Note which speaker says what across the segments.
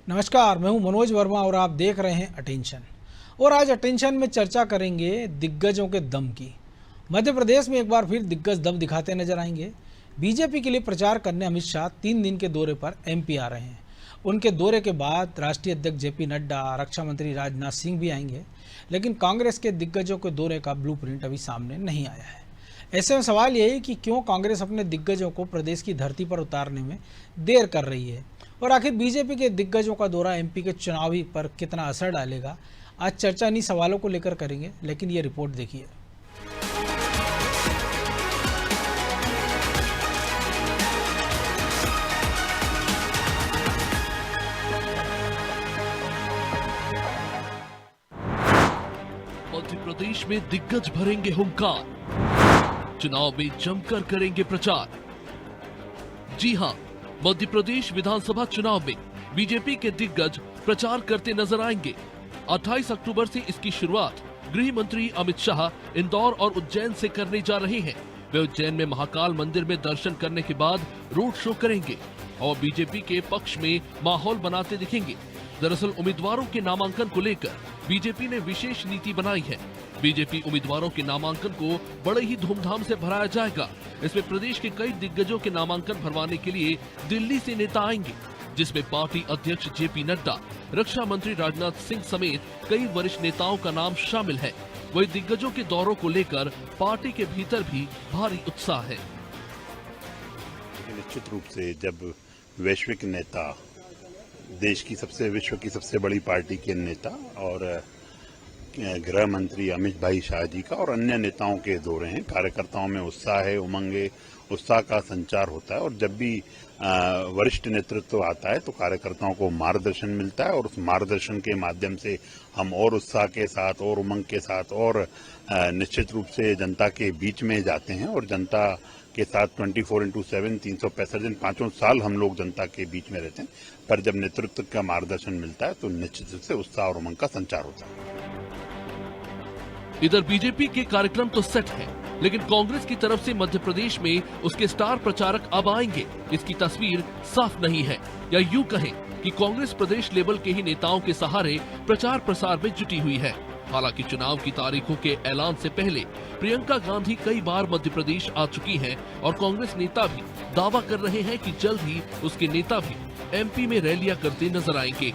Speaker 1: नमस्कार, मैं हूं मनोज वर्मा और आप देख रहे हैं अटेंशन। और आज अटेंशन में चर्चा करेंगे दिग्गजों के दम की। मध्य प्रदेश में एक बार फिर दिग्गज दम दिखाते नजर आएंगे। बीजेपी के लिए प्रचार करने अमित शाह 3 दिन के दौरे पर एमपी आ रहे हैं। उनके दौरे के बाद राष्ट्रीय अध्यक्ष जेपी नड्डा, रक्षा मंत्री राजनाथ सिंह भी आएंगे। लेकिन कांग्रेस के दिग्गजों के दौरे का ब्लूप्रिंट अभी सामने नहीं आया है। ऐसे में सवाल यही कि क्यों कांग्रेस अपने दिग्गजों को प्रदेश की धरती पर उतारने में देर कर रही है, और आखिर बीजेपी के दिग्गजों का दौरा एमपी के चुनावी पर कितना असर डालेगा। आज चर्चा इन्हीं सवालों को लेकर करेंगे, लेकिन ये रिपोर्ट देखिए।
Speaker 2: मध्य प्रदेश में दिग्गज भरेंगे हुंकार, चुनाव में जमकर करेंगे प्रचार। जी हां, मध्य प्रदेश विधानसभा चुनाव में बीजेपी के दिग्गज प्रचार करते नजर आएंगे। 28 अक्टूबर से इसकी शुरुआत गृह मंत्री अमित शाह इंदौर और उज्जैन से करने जा रहे हैं। वे उज्जैन में महाकाल मंदिर में दर्शन करने के बाद रोड शो करेंगे और बीजेपी के पक्ष में माहौल बनाते दिखेंगे। दरअसल उम्मीदवारों के नामांकन को लेकर बीजेपी ने विशेष नीति बनाई है। बीजेपी उम्मीदवारों के नामांकन को बड़े ही धूमधाम से भराया जाएगा। इसमें प्रदेश के कई दिग्गजों के नामांकन भरवाने के लिए दिल्ली से नेता आएंगे, जिसमें पार्टी अध्यक्ष जेपी नड्डा, रक्षा मंत्री राजनाथ सिंह समेत कई वरिष्ठ नेताओं का नाम शामिल है। वही दिग्गजों के दौरों को लेकर पार्टी के भीतर भी भारी उत्साह है।
Speaker 3: निश्चित रूप से जब वैश्विक नेता, देश की विश्व की सबसे बड़ी पार्टी के नेता और गृह मंत्री अमित भाई शाह जी का और अन्य नेताओं के दौरे हैं, कार्यकर्ताओं में उत्साह है, उमंग है, उत्साह का संचार होता है। और जब भी वरिष्ठ नेतृत्व आता है तो कार्यकर्ताओं को मार्गदर्शन मिलता है और उस मार्गदर्शन के माध्यम से हम और उत्साह के साथ और उमंग के साथ और निश्चित रूप से जनता के बीच में जाते हैं और जनता के साथ 24/7 365 दिन 5 साल हम लोग जनता के बीच में रहते हैं। पर जब नेतृत्व का मार्गदर्शन मिलता है तो निश्चित रूप से उत्साह और उमंग का संचार होता है।
Speaker 2: इधर बीजेपी के कार्यक्रम तो सेट है, लेकिन कांग्रेस की तरफ से मध्य प्रदेश में उसके स्टार प्रचारक अब आएंगे, इसकी तस्वीर साफ नहीं है। या यूं कहें कि कांग्रेस प्रदेश लेवल के ही नेताओं के सहारे प्रचार प्रसार में जुटी हुई है। हालांकि चुनाव की तारीखों के ऐलान से पहले प्रियंका गांधी कई बार मध्य प्रदेश आ चुकी हैं और कांग्रेस नेता भी दावा कर रहे हैं कि जल्द ही उसके नेता भी एमपी में रैलियां करते नजर आएंगे।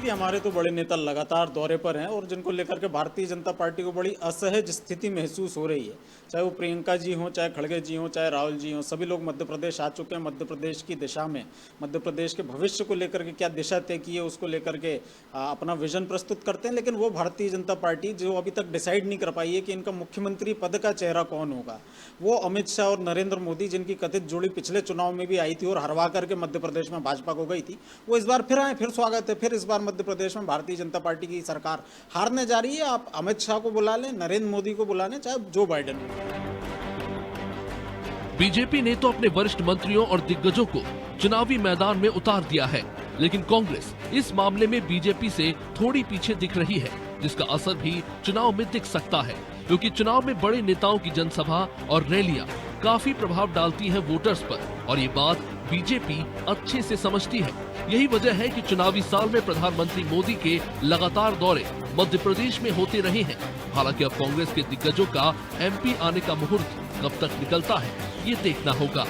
Speaker 4: हमारे तो बड़े नेता लगातार दौरे पर हैं और जिनको लेकर के भारतीय जनता पार्टी को बड़ी असहज स्थिति महसूस हो रही है। चाहे वो प्रियंका जी हों, चाहे खड़गे जी हों, चाहे राहुल जी हों, सभी लोग मध्य प्रदेश आ चुके हैं। मध्य प्रदेश की दिशा में, मध्य प्रदेश के भविष्य को लेकर के क्या दिशा तय की है उसको लेकर के अपना विजन प्रस्तुत करते हैं। लेकिन वो भारतीय जनता पार्टी जो अभी तक डिसाइड नहीं कर पाई है कि इनका मुख्यमंत्री पद का चेहरा कौन होगा। वो अमित शाह और नरेंद्र मोदी, जिनकी कथित जोड़ी पिछले चुनाव में भी आई थी और हरवा करके मध्य प्रदेश में भाजपा को गई थी, वो इस बार फिर आए, फिर स्वागत है। फिर इस बार मध्य प्रदेश में भारतीय जनता पार्टी की सरकार हारने जा रही है। आप अमित शाह को बुला लें, नरेंद्र मोदी को बुला लें, चाहे जो बाइडेन।
Speaker 2: बीजेपी ने तो अपने वरिष्ठ मंत्रियों और दिग्गजों को चुनावी मैदान में उतार दिया है, लेकिन कांग्रेस इस मामले में बीजेपी से थोड़ी पीछे दिख रही है, जिसका असर भी चुनाव में दिख सकता है। क्योंकि चुनाव में बड़े नेताओं की जनसभा और रैलियां काफी प्रभाव डालती हैं वोटर्स पर, और ये बात बीजेपी अच्छे से समझती है। यही वजह है कि चुनावी साल में प्रधानमंत्री मोदी के लगातार दौरे मध्य प्रदेश में होते रहे हैं। हालांकि अब कांग्रेस के दिग्गजों का एमपी आने का मुहूर्त कब तक निकलता है, ये देखना होगा।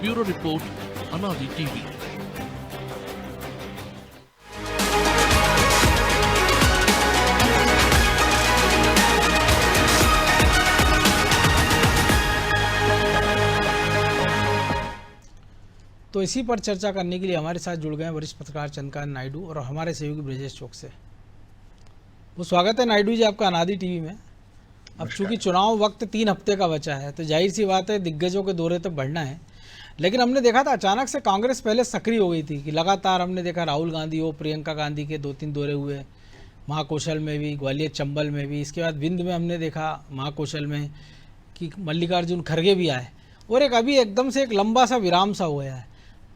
Speaker 2: ब्यूरो रिपोर्ट, अनादि टीवी।
Speaker 1: तो इसी पर चर्चा करने के लिए हमारे साथ जुड़ गए वरिष्ठ पत्रकार चंद्रकांत नायडू और हमारे सहयोगी ब्रजेश चौक से। वो स्वागत है नायडू जी आपका अनादि टीवी में। अब चूंकि चुनाव वक्त 3 हफ्ते का बचा है तो जाहिर सी बात है दिग्गजों के दौरे तो बढ़ना है। लेकिन हमने देखा था अचानक से कांग्रेस पहले सक्रिय हो गई थी कि लगातार हमने देखा राहुल गांधी हो, प्रियंका गांधी के 2-3 दौरे हुए, महाकौशल में भी, ग्वालियर चंबल में भी, इसके बाद विंध्य में हमने देखा महाकौशल में कि मल्लिकार्जुन खड़गे भी आए, और एक अभी एकदम से एक लंबा सा विराम सा हुआ है।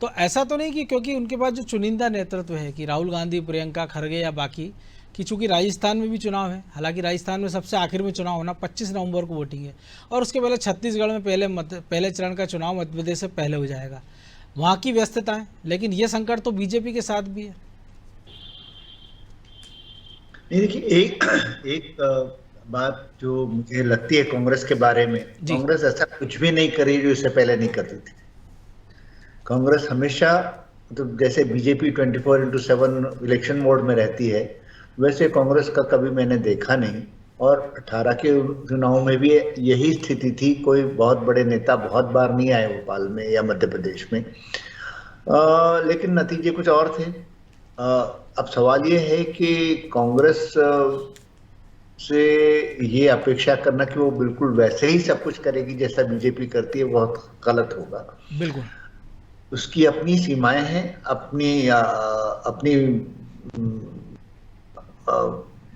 Speaker 1: तो ऐसा तो नहीं कि क्योंकि उनके पास जो चुनिंदा नेतृत्व है कि राहुल गांधी, प्रियंका खड़गे या बाकी, कि चूंकि राजस्थान में भी चुनाव है, हालांकि राजस्थान में सबसे आखिर में चुनाव होना 25 नवंबर को वोटिंग है, और उसके पहले छत्तीसगढ़ में पहले चरण का चुनाव मध्य प्रदेश से पहले हो जाएगा। वहाँ की व्यस्तताएं, लेकिन ये संकट तो बीजेपी के साथ भी है।
Speaker 5: नहीं, देखिए, एक एक बात जो मुझे लगती है कांग्रेस के बारे में,
Speaker 1: जी।
Speaker 5: कांग्रेस ऐसा कुछ भी नहीं करी जो इससे पहले नहीं करती थी। कांग्रेस हमेशा, तो जैसे बीजेपी 24/7 इलेक्शन मोड में रहती है, वैसे कांग्रेस का कभी मैंने देखा नहीं। और 18 के चुनाव में भी यही स्थिति थी, कोई बहुत बड़े नेता बहुत बार नहीं आए भोपाल में या मध्य प्रदेश में। लेकिन नतीजे कुछ और थे। अब सवाल ये है कि कांग्रेस से ये अपेक्षा करना कि वो बिल्कुल वैसे ही सब कुछ करेगी जैसा बीजेपी करती है, बहुत गलत होगा।
Speaker 1: बिल्कुल।
Speaker 5: उसकी अपनी सीमाएं हैं, अपनी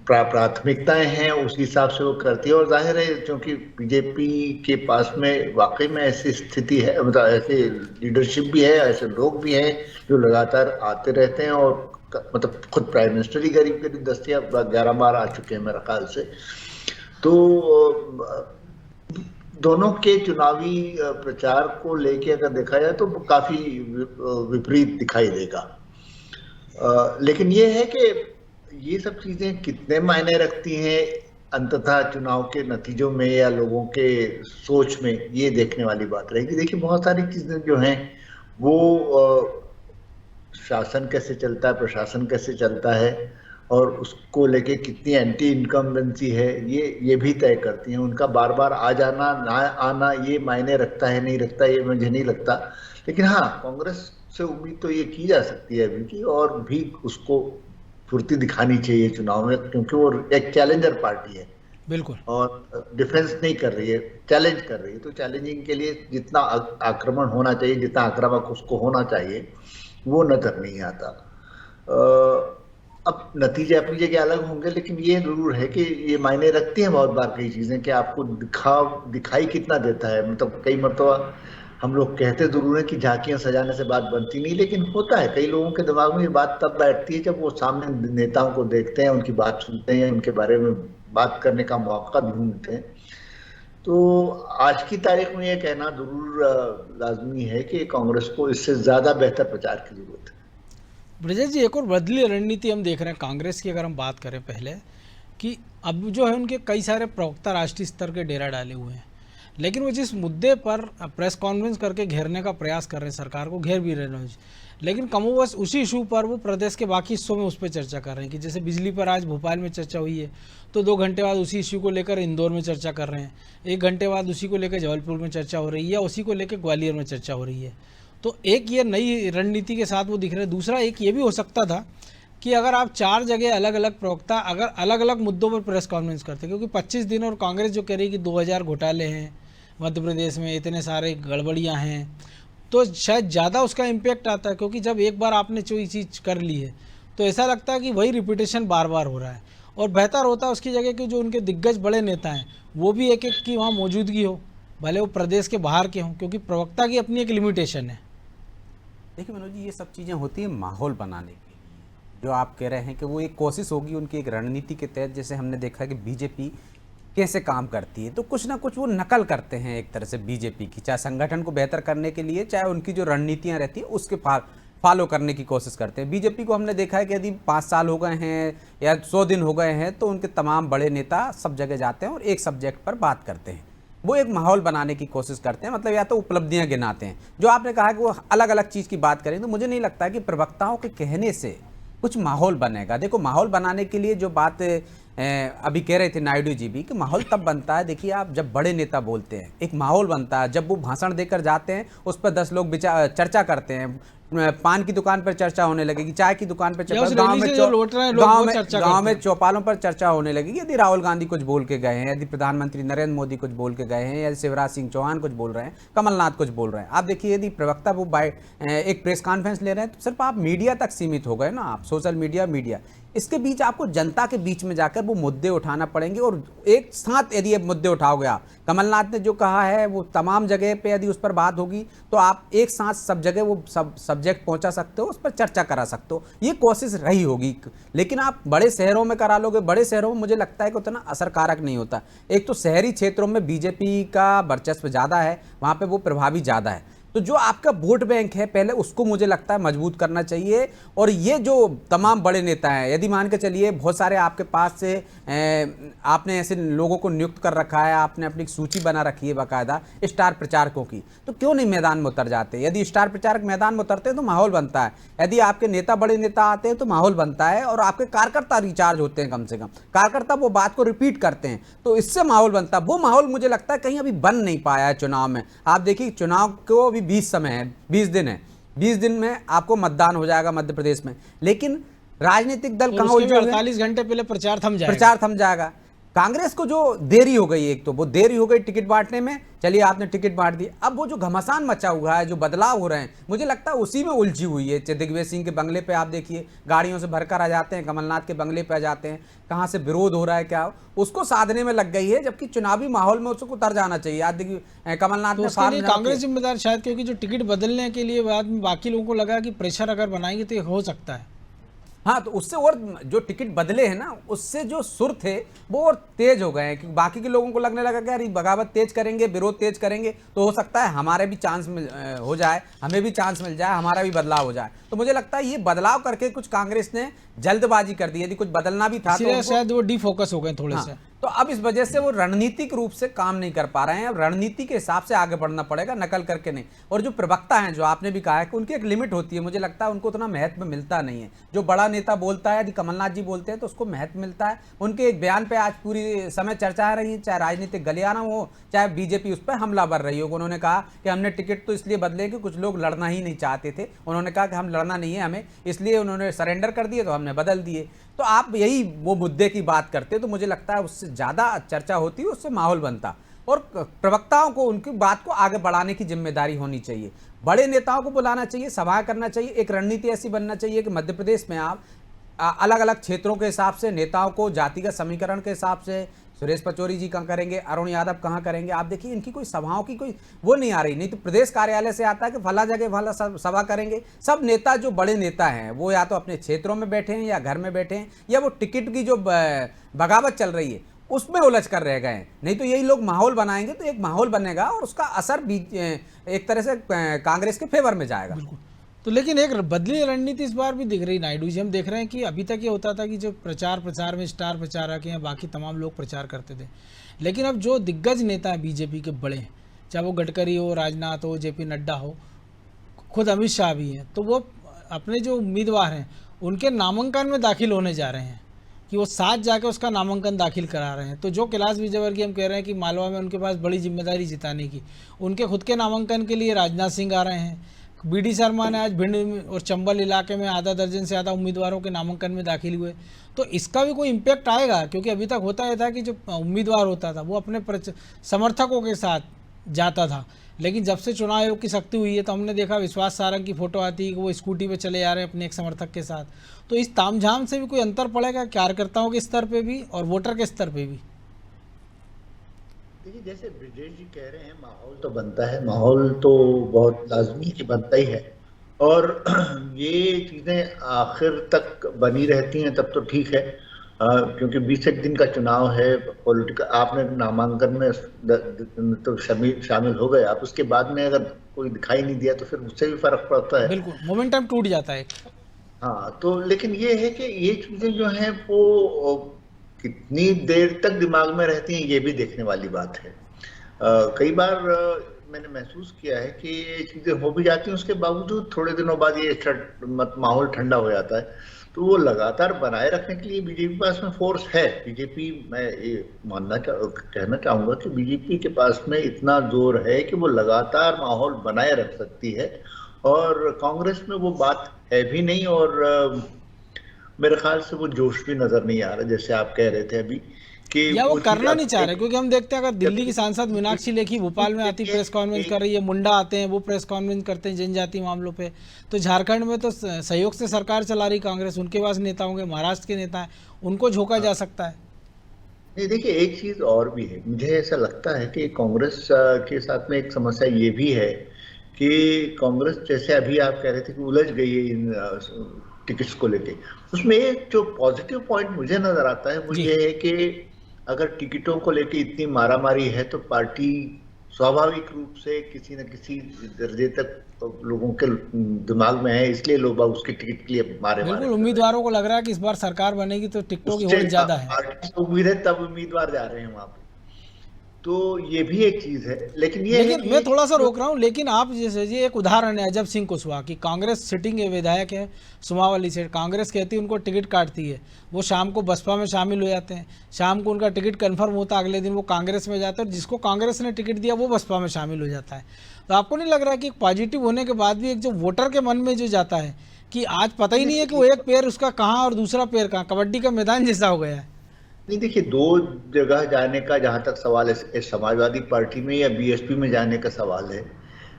Speaker 5: प्राथमिकताएं हैं, उस हिसाब से वो करती है। और जाहिर है, क्योंकि बीजेपी के पास में वाकई में ऐसी स्थिति है, मतलब ऐसे लीडरशिप भी है, ऐसे लोग भी हैं जो लगातार आते रहते हैं, और मतलब खुद प्राइम मिनिस्टर ही करीब करीब 10 या 11 बार आ चुके हैं मेरे ख्याल से। तो दोनों के चुनावी प्रचार को लेके अगर देखा जाए तो काफी विपरीत दिखाई देगा। लेकिन ये है कि ये सब चीजें कितने मायने रखती हैं अंततः चुनाव के नतीजों में या लोगों के सोच में, ये देखने वाली बात रहेगी। देखिए, बहुत सारी चीजें जो हैं वो शासन कैसे चलता है, प्रशासन कैसे चलता है, और उसको लेके कितनी एंटी इनकम्बेंसी है, ये भी तय करती हैं। उनका बार बार आ जाना ना आना ये मायने रखता है नहीं रखता, ये मुझे नहीं लगता। लेकिन हाँ, कांग्रेस से उम्मीद तो ये की जा सकती है अभी की, और भी उसको फुर्ती दिखानी चाहिए चुनाव में, क्योंकि वो एक चैलेंजर पार्टी है।
Speaker 1: बिल्कुल।
Speaker 5: और डिफेंस नहीं कर रही है, चैलेंज कर रही है। तो चैलेंजिंग के लिए जितना आक्रमण होना चाहिए, जितना आक्रामक उसको होना चाहिए, वो नजर नहीं आता। अब नतीजे अपनी जगह अलग होंगे, लेकिन ये जरूर है कि ये मायने रखती हैं बहुत बार कई चीजें, कि आपको दिखाई कितना देता है। मतलब कई मरतबा हम लोग कहते जरूर है कि झांकियां सजाने से बात बनती नहीं, लेकिन होता है कई लोगों के दिमाग में ये बात तब बैठती है जब वो सामने नेताओं को देखते हैं, उनकी बात सुनते हैं, उनके बारे में बात करने का मौका ढूंढते हैं। तो आज की तारीख में ये कहना जरूर लाजमी है कि कांग्रेस को इससे ज्यादा बेहतर प्रचार की जरूरत है।
Speaker 1: ब्रजेश जी, एक और बदली रणनीति हम देख रहे हैं कांग्रेस की, अगर हम बात करें पहले, कि अब जो है उनके कई सारे प्रवक्ता राष्ट्रीय स्तर के डेरा डाले हुए हैं, लेकिन वो जिस मुद्दे पर प्रेस कॉन्फ्रेंस करके घेरने का प्रयास कर रहे हैं, सरकार को घेर भी रहे हैं, लेकिन कमोबस उसी इशू पर वो प्रदेश के बाकी हिस्सों में उस पर चर्चा कर रहे हैं। कि जैसे बिजली पर आज भोपाल में चर्चा हुई है, तो 2 घंटे बाद उसी इशू को लेकर इंदौर में चर्चा कर रहे हैं, 1 घंटे बाद उसी को लेकर जबलपुर में चर्चा हो रही है, या उसी को लेकर ग्वालियर में चर्चा हो रही है। तो एक ये नई रणनीति के साथ वो दिख रहे हैं। दूसरा एक ये भी हो सकता था कि अगर आप 4 जगह अलग अलग प्रवक्ता अगर अलग अलग मुद्दों पर प्रेस कॉन्फ्रेंस करते, क्योंकि 25 दिन और कांग्रेस जो कह रही है कि 2000 घोटाले हैं मध्य प्रदेश में, इतने सारे गड़बड़ियाँ हैं, तो शायद ज़्यादा उसका इम्पैक्ट आता है। क्योंकि जब एक बार आपने जो चीज़ कर ली है, तो ऐसा लगता है कि वही रिपीटेशन बार बार हो रहा है। और बेहतर होता है उसकी जगह कि जो उनके दिग्गज बड़े नेता हैं वो भी एक एक की वहाँ मौजूदगी हो, भले वो प्रदेश के बाहर के हों, क्योंकि प्रवक्ता की अपनी एक लिमिटेशन है।
Speaker 6: देखिए मनोज जी, ये सब चीज़ें होती हैं माहौल बनाने के लिए। जो आप कह रहे हैं कि वो एक कोशिश होगी उनकी एक रणनीति के तहत, जैसे हमने देखा है कि बीजेपी कैसे काम करती है, तो कुछ ना कुछ वो नकल करते हैं एक तरह से बीजेपी की, चाहे संगठन को बेहतर करने के लिए, चाहे उनकी जो रणनीतियाँ रहती हैं उसके फॉलो करने की कोशिश करते हैं। बीजेपी को हमने देखा है कि यदि 5 साल हो गए हैं या 100 दिन हो गए हैं, तो उनके तमाम बड़े नेता सब जगह जाते हैं और एक सब्जेक्ट पर बात करते हैं। वो एक माहौल बनाने की कोशिश करते हैं, मतलब या तो उपलब्धियां गिनाते हैं। जो आपने कहा कि वो अलग अलग चीज़ की बात करें, तो मुझे नहीं लगता कि प्रवक्ताओं के कहने से कुछ माहौल बनेगा। देखो, माहौल बनाने के लिए जो बात अभी कह रहे थे नायडू जी भी, कि माहौल तब बनता है, देखिए आप जब बड़े नेता बोलते हैं एक माहौल बनता है। जब वो भाषण देकर जाते हैं उस पर 10 लोग चर्चा करते हैं, पान की दुकान पर चर्चा होने लगेगी, चाय की दुकान पर चर्चा, गांव में चौपालों पर चर्चा होने लगेगी। यदि राहुल गांधी कुछ बोल के गए हैं, यदि प्रधानमंत्री नरेंद्र मोदी कुछ बोल के गए हैं, यदि शिवराज सिंह चौहान कुछ बोल रहे हैं, कमलनाथ कुछ बोल रहे हैं, आप देखिए यदि प्रवक्ता वो एक प्रेस कॉन्फ्रेंस ले रहे हैं, तो सिर्फ आप मीडिया तक सीमित हो गए ना, आप सोशल मीडिया इसके बीच आपको जनता के बीच में जाकर वो मुद्दे उठाना पड़ेंगे। और एक साथ यदि ये मुद्दे उठाओगे आप, कमलनाथ ने जो कहा है वो तमाम जगह पे यदि उस पर बात होगी, तो आप एक साथ सब जगह वो सब सब्जेक्ट पहुंचा सकते हो, उस पर चर्चा करा सकते हो। ये कोशिश रही होगी, लेकिन आप बड़े शहरों में करा लोगे। बड़े शहरों में मुझे लगता है कि उतना असरकारक नहीं होता। एक तो शहरी क्षेत्रों में बीजेपी का वर्चस्व ज़्यादा है, वहाँ पर वो प्रभावी ज़्यादा है, तो जो आपका वोट बैंक है पहले उसको मुझे लगता है मजबूत करना चाहिए। और ये जो तमाम बड़े नेता हैं, यदि मान के चलिए बहुत सारे आपके पास से आपने ऐसे लोगों को नियुक्त कर रखा है, आपने अपनी सूची बना रखी है बाकायदा स्टार प्रचारकों की, तो क्यों नहीं मैदान में उतर जाते? यदि स्टार प्रचारक मैदान में उतरते हैं तो माहौल बनता है, यदि आपके नेता बड़े नेता आते हैं तो माहौल बनता है, और आपके कार्यकर्ता रिचार्ज होते हैं, कम से कम कार्यकर्ता वो बात को रिपीट करते हैं, तो इससे माहौल बनता है। वो माहौल मुझे लगता है कहीं अभी बन नहीं पाया है चुनाव में। आप देखिए चुनाव को अभी 20 समय है, 20 दिन है, 20 दिन में आपको मतदान हो जाएगा मध्य प्रदेश में, लेकिन राजनीतिक दल कहां उलझे हुए हैं?
Speaker 1: 48 घंटे पहले प्रचार थम
Speaker 6: जाएगा। कांग्रेस को जो देरी हो गई, एक तो वो देरी हो गई टिकट बांटने में, चलिए आपने टिकट बांट दी, अब वो जो घमासान मचा हुआ है, जो बदलाव हो रहे हैं, मुझे लगता है उसी में उलझी हुई है। दिग्विजय सिंह के बंगले पे आप देखिए गाड़ियों से भरकर आ जाते हैं, कमलनाथ के बंगले पे आ जाते हैं, कहाँ से विरोध हो रहा है क्या उसको साधने में लग गई है, जबकि चुनावी माहौल में उसको उतर जाना चाहिए। आज देखिए कमलनाथ ने
Speaker 1: कांग्रेस जिम्मेदार शायद, क्योंकि जो टिकट बदलने के लिए बाद में बाकी लोगों को लगा कि प्रेशर अगर बनाएंगे तो ये हो सकता है।
Speaker 6: हाँ, तो उससे और जो टिकट बदले हैं ना, उससे जो सुर थे वो और तेज हो गए हैं, कि बाकी के लोगों को लगने लगा कि यार बगावत तेज करेंगे, विरोध तेज करेंगे तो हो सकता है हमारे भी चांस हो जाए, हमें भी चांस मिल जाए, हमारा भी बदलाव हो जाए। तो मुझे लगता है ये बदलाव करके कुछ कांग्रेस ने जल्दबाजी कर दी, यदि कुछ बदलना भी था तो
Speaker 1: शायद वो डिफोकस हो गए थोड़े से।
Speaker 6: तो अब इस वजह से वो रणनीतिक रूप से काम नहीं कर पा रहे हैं। अब रणनीति के हिसाब से आगे बढ़ना पड़ेगा, नकल करके नहीं। और जो प्रवक्ता हैं, जो आपने भी कहा है कि उनकी एक लिमिट होती है, मुझे लगता है उनको उतना महत्व मिलता नहीं है। जो बड़ा नेता बोलता है, यदि कमलनाथ जी बोलते हैं तो उसको महत्व मिलता है। उनके एक बयान पे आज पूरी समय चर्चा रही है, चाहे राजनीतिक गलियारा हो, चाहे बीजेपी उस पर हमलावर रही हो। उन्होंने कहा कि हमने टिकट तो इसलिए बदले कि कुछ लोग लड़ना ही नहीं चाहते थे। उन्होंने कहा कि हम लड़ना नहीं है हमें, इसलिए उन्होंने सरेंडर कर दिए तो हमने बदल दिए। तो आप यही वो मुद्दे की बात करते तो मुझे लगता है उससे ज़्यादा चर्चा होती, उससे माहौल बनता, और प्रवक्ताओं को उनकी बात को आगे बढ़ाने की जिम्मेदारी होनी चाहिए। बड़े नेताओं को बुलाना चाहिए, सभा करना चाहिए, एक रणनीति ऐसी बनना चाहिए कि मध्य प्रदेश में आप अलग अलग क्षेत्रों के हिसाब से नेताओं को जातिगत समीकरण के हिसाब से, सुरेश पचौरी जी कहाँ करेंगे, अरुण यादव कहाँ करेंगे, आप देखिए इनकी कोई सभाओं की कोई वो नहीं आ रही। नहीं तो प्रदेश कार्यालय से आता है कि फला जगह फला सभा करेंगे। सब नेता जो बड़े नेता हैं वो या तो अपने क्षेत्रों में बैठे हैं या घर में बैठे हैं, या वो टिकट की जो बगावत चल रही है उसमें उलझ कर रह गए हैं। नहीं तो यही लोग माहौल बनाएंगे तो एक माहौल बनेगा और उसका असर भी एक तरह से कांग्रेस के फेवर में जाएगा।
Speaker 1: तो लेकिन एक बदली रणनीति इस बार भी दिख रही नायडू जी। हम देख रहे हैं कि अभी तक ये होता था कि जो प्रचार में स्टार प्रचारक हैं, बाकी तमाम लोग प्रचार करते थे, लेकिन अब जो दिग्गज नेता हैं बीजेपी के बड़े, चाहे वो गडकरी हो, राजनाथ हो, जेपी नड्डा हो, खुद अमित शाह भी हैं, तो वो अपने जो उम्मीदवार हैं उनके नामांकन में दाखिल होने जा रहे हैं, कि वो साथ जाकर उसका नामांकन दाखिल करा रहे हैं। तो जो कैलाश विजयवर्गीय हम कह रहे हैं कि मालवा में उनके पास बड़ी जिम्मेदारी जिताने की, उनके खुद के नामांकन के लिए राजनाथ सिंह आ रहे हैं। बीडी शर्मा ने आज भिंड और चंबल इलाके में आधा दर्जन से ज़्यादा उम्मीदवारों के नामांकन में दाखिल हुए। तो इसका भी कोई इम्पैक्ट आएगा? क्योंकि अभी तक होता यह था कि जो उम्मीदवार होता था वो अपने समर्थकों के साथ जाता था, लेकिन जब से चुनाव आयोग की सख्ती हुई है तो हमने देखा विश्वास सारंग की फोटो आती है कि वो स्कूटी पे चले जा रहे हैं अपने एक समर्थक के साथ। तो इस तामझाम से भी कोई अंतर पड़ेगा कार्यकर्ताओं के स्तर पे भी और वोटर के स्तर पे भी?
Speaker 5: देखिए, जैसे ब्रिजेश जी कह रहे हैं, माहौल तो बनता है, माहौल तो बहुत लाजमी कि बनता ही है, और ये चीज़ें आखिर तक बनी रहती हैं तब तो ठीक है, क्योंकि 20 दिन का चुनाव है, पॉलिटिकल आपने नामांकन में तो शामिल हो गए, आप उसके बाद में अगर कोई दिखाई नहीं दिया तो फिर उससे भी फर्क पड़ता है।
Speaker 1: बिल्कुल, मोमेंटम टूट जाता है।
Speaker 5: हाँ, तो लेकिन ये है कि ये चीज़ें जो हैं वो कितनी देर तक दिमाग में रहती हैं ये भी देखने वाली बात है। कई बार मैंने महसूस किया है कि ये चीज़ें हो भी जाती हैं, उसके बावजूद थोड़े दिनों बाद ये माहौल ठंडा हो जाता है। तो वो लगातार बनाए रखने के लिए बीजेपी के पास में फोर्स है। बीजेपी, मैं ये कहना चाहूँगा कि बीजेपी के पास में इतना जोर है कि वो लगातार माहौल बनाए रख सकती है, और कांग्रेस में वो बात है भी नहीं, और मेरे ख्याल से वो जोश भी नजर नहीं आ रहा, जैसे आप कह रहे थे अभी कि
Speaker 1: या वो करना नहीं चाह रहे। क्योंकि हम देखते हैं अगर दिल्ली की सांसद मीनाक्षी लेखी भोपाल में आती प्रेस कॉन्फ्रेंस कर रही है, मुंडा आते हैं वो प्रेस कॉन्फ्रेंस करते हैं जनजाति मामलों पे, तो झारखंड में तो सहयोग से सरकार चला रही कांग्रेस, उनके पास नेता होंगे, महाराष्ट्र के नेता हैं, उनको झोंका जा सकता है।
Speaker 5: नहीं, देखिए एक चीज और भी है, मुझे ऐसा लगता है कि कांग्रेस के साथ में एक समस्या ये भी है कि कांग्रेस, जैसे अभी आप कह रहे थे कि उलझ गई है इन टिकट्स को लेके, उसमें एक जो पॉजिटिव पॉइंट मुझे नजर आता है वो ये है कि अगर टिकटों को लेके इतनी मारामारी है तो पार्टी स्वाभाविक रूप से किसी न किसी दर्जे तक लोगों के दिमाग में है, इसलिए लोग उसके टिकट के लिए मारे
Speaker 1: बिल्कुल उम्मीदवारों को लग रहा है कि इस बार सरकार बनेगी तो टिकटों की होड़ ज्यादा है।
Speaker 5: पार्टी से उम्मीद है तब उम्मीदवार जा रहे हैं वहां पे, तो ये भी एक चीज है। लेकिन
Speaker 1: मैं थोड़ा सा रोक रहा हूँ, लेकिन आप जैसे ये एक उदाहरण है अजब सिंह कुशवाहा की, कांग्रेस सिटिंग विधायक है सुमावली से, कांग्रेस कहती है उनको टिकट काटती है, वो शाम को बसपा में शामिल हो जाते हैं, शाम को उनका टिकट कंफर्म होता है, अगले दिन वो कांग्रेस में जाते हैं और जिसको कांग्रेस ने टिकट दिया वो बसपा में शामिल हो जाता है। तो आपको नहीं लग रहा है कि पॉजिटिव होने के बाद भी एक जो वोटर के मन में जो जाता है कि आज पता ही नहीं है कि वो एक पैर उसका कहाँ और दूसरा पैर कहाँ, कबड्डी का मैदान जैसा हो गया है?
Speaker 5: नहीं, देखिए, दो जगह जाने का जहां तक सवाल है, समाजवादी पार्टी में या बीएसपी में जाने का सवाल है,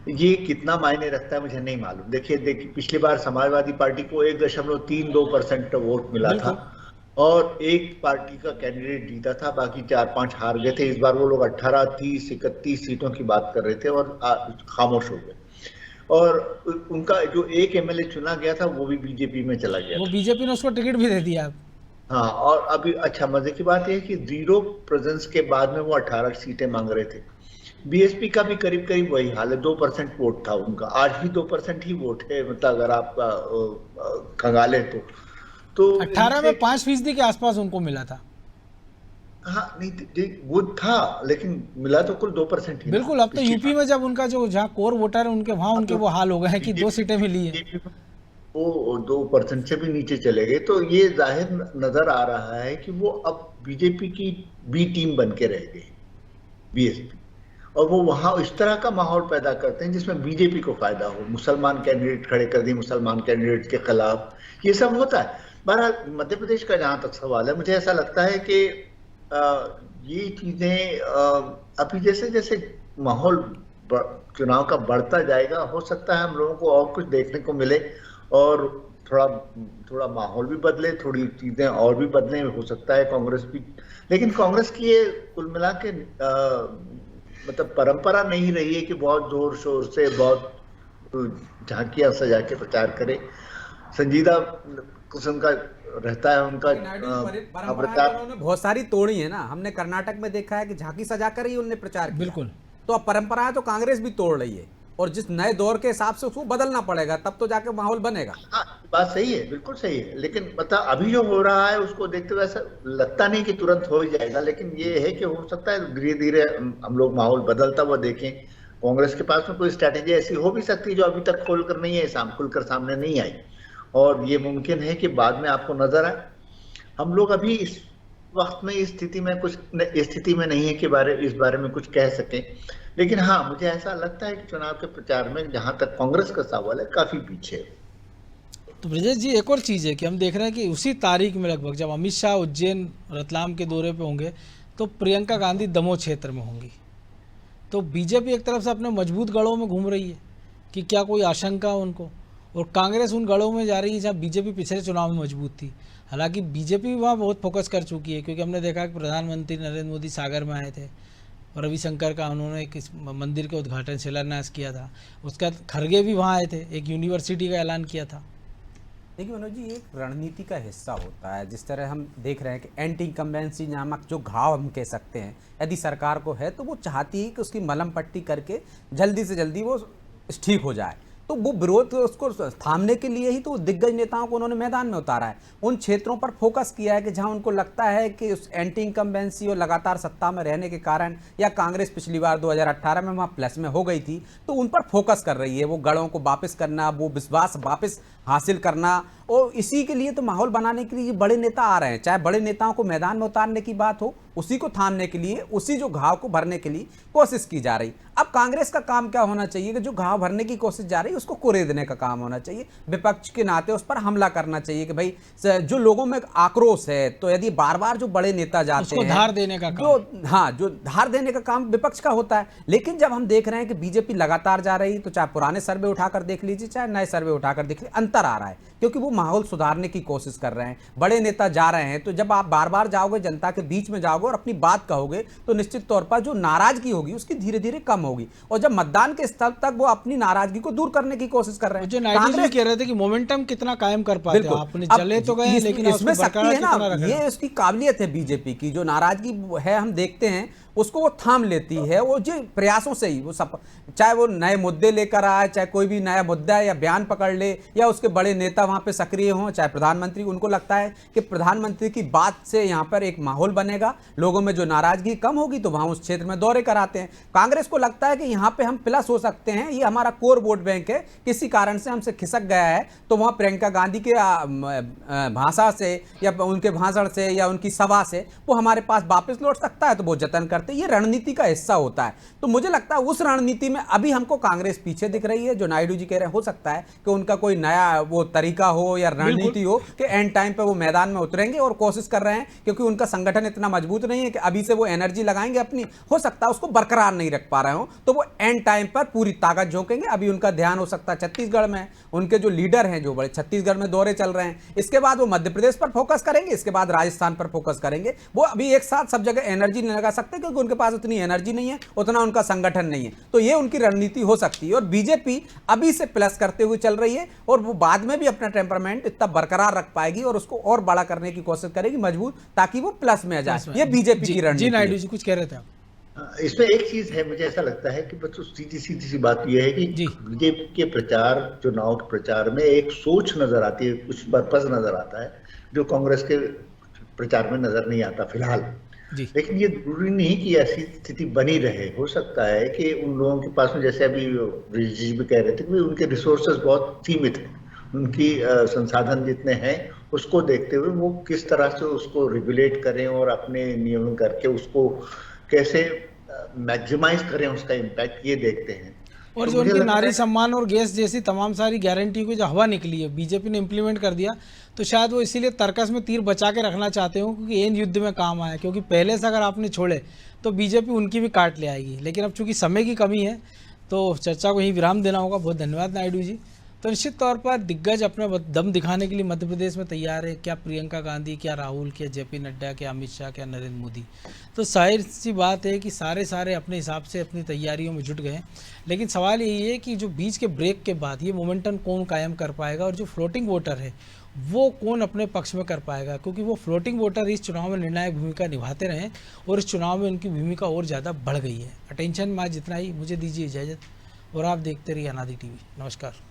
Speaker 5: ये कितना मायने रखता है मुझे नहीं मालूम। देखिए पिछली बार समाजवादी पार्टी को 1.32% वोट मिला था और एक पार्टी का कैंडिडेट जीता था, बाकी 4-5 हार गए थे। इस बार वो लोग 18, 30, 31 सीटों की बात कर रहे थे और खामोश हो गए। और उनका जो एक एमएलए चुना गया था वो भी बीजेपी में चला गया,
Speaker 1: वो बीजेपी ने उसको टिकट भी दे दिया।
Speaker 5: हाँ, और अभी अच्छा मजे की बात है कि 0 प्रेजेंस के बाद में वो 18 सीटें मांग रहे थे। बीएसपी का भी करीब करीब वही हाल है, 2% वोट था उनका, आज भी 2% ही वोट है, मतलब अगर आप खंगाले तो
Speaker 1: 18 में 5% के आसपास उनको मिला था।
Speaker 5: हाँ, नहीं वो था, लेकिन मिला तो कुल 2% ही।
Speaker 1: बिल्कुल, अब तो यूपी में जब उनका जो जहाँ कोर वोटर है उनके वहां उनके वो हाल हो गए हैं कि 2 सीटें मिली है,
Speaker 5: वो 2% से भी नीचे चले गए। तो ये जाहिर नजर आ रहा है कि वो अब बीजेपी की बी टीम बन के रह गई बीएसपी, और वो वहां इस तरह का माहौल पैदा करते हैं जिसमें बीजेपी को फायदा हो। मुसलमान कैंडिडेट खड़े कर दिए, मुसलमान कैंडिडेट के खिलाफ, ये सब होता है। बहरहाल मध्य प्रदेश का जहां तक सवाल है, मुझे ऐसा लगता है कि ये चीजें अभी जैसे जैसे माहौल चुनाव का बढ़ता जाएगा, हो सकता है हम लोगों को और कुछ देखने को मिले और थोड़ा माहौल भी बदले, थोड़ी चीजें और भी बदले, हो सकता है कांग्रेस भी। लेकिन कांग्रेस की ये कुल मिला के मतलब परंपरा नहीं रही है कि बहुत जोर शोर से बहुत झांकियां सजा के प्रचार करे। संजीदा किस्म का रहता है उनका
Speaker 6: परंपरा। उन्होंने बहुत सारी तोड़ी है ना, हमने कर्नाटक में देखा है कि झांकी सजा कर ही उन्होंने प्रचार किया।
Speaker 1: बिल्कुल,
Speaker 6: तो अब परंपराएं तो कांग्रेस भी तोड़ रही है और जिस नए दौर के हिसाब से उसको बदलना पड़ेगा, तब तो जाके माहौल बनेगा।
Speaker 5: हाँ, बात सही है, बिल्कुल सही है। लेकिन मतलब अभी जो हो रहा है उसको देखते हुए ऐसा लगता नहीं कि तुरंत हो ही जाएगा, लेकिन ये है कि हो सकता है धीरे धीरे हम लोग माहौल बदलता हुआ देखें। कांग्रेस के पास में कोई स्ट्रैटेजी ऐसी हो भी सकती है जो अभी तक खोलकर नहीं है, खुलकर सामने नहीं आई, और ये मुमकिन है कि बाद में आपको नजर आए। हम लोग अभी इस वक्त में इस स्थिति में नहीं है कि इस बारे में कुछ कह सकें। लेकिन हाँ, मुझे ऐसा लगता है कि चुनाव के प्रचार में जहां तक कांग्रेस का सवाल है काफी पीछे है।
Speaker 1: तो ब्रजेश जी, एक और चीज़ है कि हम देख रहे हैं कि उसी तारीख में लगभग जब अमित शाह उज्जैन रतलाम के दौरे पे होंगे तो प्रियंका गांधी दमोह क्षेत्र में होंगी। तो बीजेपी एक तरफ से अपने मजबूत गढ़ों में घूम रही है कि क्या कोई आशंका उनको, और कांग्रेस उन गढ़ों में जा रही है जहाँ बीजेपी पिछले चुनाव में मजबूत थी। हालांकि बीजेपी भी वहाँ बहुत फोकस कर चुकी है, क्योंकि हमने देखा कि प्रधानमंत्री नरेंद्र मोदी सागर में आए थे और रविशंकर का उन्होंने एक मंदिर के उद्घाटन शिलान्यास किया था। उसके बाद खरगे भी वहाँ आए थे, एक यूनिवर्सिटी का ऐलान किया था।
Speaker 6: देखिए मनोज जी, एक रणनीति का हिस्सा होता है। जिस तरह हम देख रहे हैं कि एंटी इनकम्बेंसी नामक जो घाव हम कह सकते हैं, यदि सरकार को है तो वो चाहती है कि उसकी मलम पट्टी करके जल्दी से जल्दी वो ठीक हो जाए। तो वो विरोध उसको थामने के लिए ही तो दिग्गज नेताओं को उन्होंने मैदान में उतारा है। उन क्षेत्रों पर फोकस किया है कि जहां उनको लगता है कि उस एंटी इनकम्बेंसी और लगातार सत्ता में रहने के कारण, या कांग्रेस पिछली बार 2018 में वहां प्लस में हो गई थी, तो उन पर फोकस कर रही है। वो गढ़ों को वापस करना, वो विश्वास वापस हासिल करना, और इसी के लिए तो माहौल बनाने के लिए बड़े नेता आ रहे हैं। चाहे बड़े नेताओं को मैदान में उतारने की बात हो, उसी को थामने के लिए, उसी जो घाव को भरने के लिए कोशिश की जा रही। अब कांग्रेस का काम क्या होना चाहिए कि जो घाव भरने की कोशिश जा रही है उसको कुरेदने का काम होना चाहिए। विपक्ष के नाते उस पर हमला करना चाहिए कि भाई जो लोगों में आक्रोश है, तो यदि बार बार जो बड़े नेता जाते हैं,
Speaker 1: धार देने का
Speaker 6: काम, जो धार देने का काम विपक्ष का होता है। लेकिन जब हम देख रहे हैं कि बीजेपी लगातार जा रही, तो चाहे पुराने सर्वे उठाकर देख लीजिए, चाहे नए सर्वे उठाकर देख लीजिए, अंतर आ रहा है, क्योंकि वो माहौल सुधारने की कोशिश कर रहे हैं। बड़े नेता जा रहे हैं, तो जब आप बार बार जाओगे, जनता के बीच में जाओगे और अपनी बात कहोगे, तो निश्चित तौर पर जो नाराजगी होगी उसकी धीरे धीरे कम होगी। और जब मतदान के स्तर तक वो अपनी नाराजगी को दूर करने की कोशिश कर रहे हैं।
Speaker 1: जो नायडू जी कह रहे थे कि मोमेंटम कितना कायम कर पाते हैं, अपने चले तो गए, लेकिन
Speaker 6: इसमें शक्ति है ना, ये उसकी काबिलियत है बीजेपी की। जो नाराजगी है हम देखते हैं उसको वो थाम लेती है। वो जो प्रयासों से ही वो सब, चाहे वो नए मुद्दे लेकर आए, चाहे कोई भी नया मुद्दा या बयान पकड़ ले, या उसके बड़े नेता वहां पे सक्रिय हों, चाहे प्रधानमंत्री, उनको लगता है कि प्रधानमंत्री की बात से यहाँ पर एक माहौल बनेगा, लोगों में जो नाराजगी कम होगी तो वहां उस क्षेत्र में दौरे कराते हैं। कांग्रेस को लगता है कि यहाँ पे हम प्लस हो सकते हैं, ये हमारा कोर वोट बैंक है, किसी कारण से हमसे खिसक गया है तो वहां प्रियंका गांधी के भाषा से या उनके भाषण से या उनकी सभा से वो हमारे पास वापस लौट सकता है, तो वो जतन करते हैं। ये रणनीति का हिस्सा होता है। तो मुझे लगता है उस रणनीति में अभी हमको कांग्रेस पीछे दिख रही है। जो नायडू जी कह रहे हैं, हो सकता है कि उनका कोई नया वो तरीका हो या रणनीति हो कि एंड टाइम पे वो मैदान में उतरेंगे और कोशिश कर रहे हैं, क्योंकि उनका संगठन इतना मजबूत नहीं है कि अभी से वो एनर्जी लगाएंगे अपनी, हो सकता है उसको बरकरार नहीं रख पा रहे हो, तो वो एंड टाइम पर पूरी ताकत झोंकेंगे। अभी उनका ध्यान हो सकता है छत्तीसगढ़ में, उनके जो लीडर हैं जो बड़े छत्तीसगढ़ में दौरे चल रहे हैं, इसके बाद वो मध्य प्रदेश पर फोकस करेंगे, इसके बाद राजस्थान पर फोकस करेंगे। वो अभी एक साथ सब जगह एनर्जी नहीं लगा सकते क्योंकि उनके पास उतनी एनर्जी नहीं है, उतना उनका संगठन नहीं है। तो ये उनकी रणनीति हो सकती है। और बीजेपी अभी से प्लस करते हुए चल रही है और वो बाद में भी अपना टेम्परामेंट इतना बरकरार रख पाएगी और उसको और बड़ा करने की कोशिश करेगी मजबूत, ताकि वो प्लस में आ जाए। ये बीजेपी की रणनीति।
Speaker 1: जी नायडू जी कुछ कह रहे थे आप?
Speaker 5: इसमें एक चीज है, मुझे ऐसा लगता है कि बस सीधी सी बात यह है कि बीजेपी के प्रचार, चुनाव के प्रचार में एक सोच नजर आती है, कुछ पर्पस नजर आता है जो कांग्रेस के प्रचार में नजर नहीं आता फिलहाल। लेकिन ये जरूरी नहीं कि ऐसी स्थिति बनी रहे। हो सकता है कि उन लोगों के पास में, जैसे अभी ब्रिजेश जी भी कह रहे थे, कि उनके रिसोर्सेज बहुत सीमित हैं, उनकी संसाधन जितने हैं उसको देखते हुए वो किस तरह से उसको रेगुलेट करें और अपने नियमन करके उसको कैसे मैक्सिमाइज करें उसका इम्पैक्ट, ये देखते हैं।
Speaker 1: और जो उनके नारी सम्मान और गैस जैसी तमाम सारी गारंटी की जो हवा निकली है बीजेपी ने इम्प्लीमेंट कर दिया, तो शायद वो इसीलिए तर्कस में तीर बचा के रखना चाहते हो क्योंकि एन युद्ध में काम आया। क्योंकि पहले से अगर आपने छोड़े तो बीजेपी उनकी भी काट ले आएगी। लेकिन अब चूंकि समय की कमी है तो चर्चा को यहीं विराम देना होगा। बहुत धन्यवाद नायडू जी। तो निश्चित तौर पर दिग्गज अपना दम दिखाने के लिए मध्य प्रदेश में तैयार है। क्या प्रियंका गांधी, क्या राहुल, क्या जेपी नड्डा, क्या अमित शाह, क्या नरेंद्र मोदी। तो जाहिर सी बात है कि सारे अपने हिसाब से अपनी तैयारियों में जुट गए। लेकिन सवाल यही है कि जो बीच के ब्रेक के बाद ये मोमेंटम कौन कायम कर पाएगा और जो फ्लोटिंग वोटर है वो कौन अपने पक्ष में कर पाएगा। क्योंकि वो फ्लोटिंग वोटर इस चुनाव में निर्णायक भूमिका निभाते रहे और इस चुनाव में उनकी भूमिका और ज़्यादा बढ़ गई है। अटेंशन में आज जितना ही, मुझे दीजिए इजाज़त और आप देखते रहिए अनादि टीवी। नमस्कार।